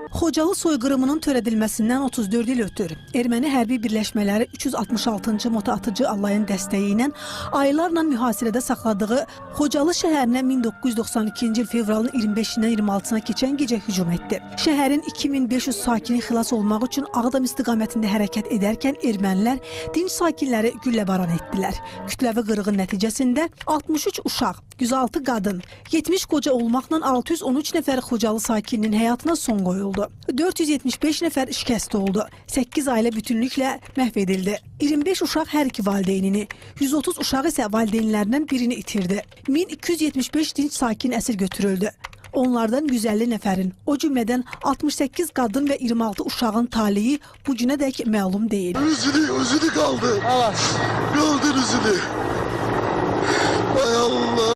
Xocalı soyqırımının törədilməsindən 34 il ötür. Erməni hərbi birləşmələri 366-cı motoatıcı alayın dəstəyi ilə aylarla mühasirədə saxladığı Xocalı şəhərinə 1992-ci il fevralın 25-dən 26-sına keçən gecə hücum etdi. Şəhərin 2500 sakini xilas olmaq üçün Ağdam istiqamətində hərəkət edərkən ermənilər dinc sakinləri gülləbaran etdilər. Kütləvi qırğın nəticəsində 63 uşaq, 106 qadın, 70 qoca olmaqla 613 nəfər Xocalı sakininin həyatına son qoyuldu. 475 nəfər şikəst oldu. 8 ailə bütünlüklə məhv edildi. 25 uşaq hər iki valideynini, 130 uşaq isə valideynlərindən birini itirdi. 1275 dinc sakin əsir götürüldü. Onlardan 150 nəfərin, o cümlədən 68 qadın və 26 uşağın taliyi bu günədək məlum deyil. Üzülü kaldı. Kaldır üzülü. Hay Allah.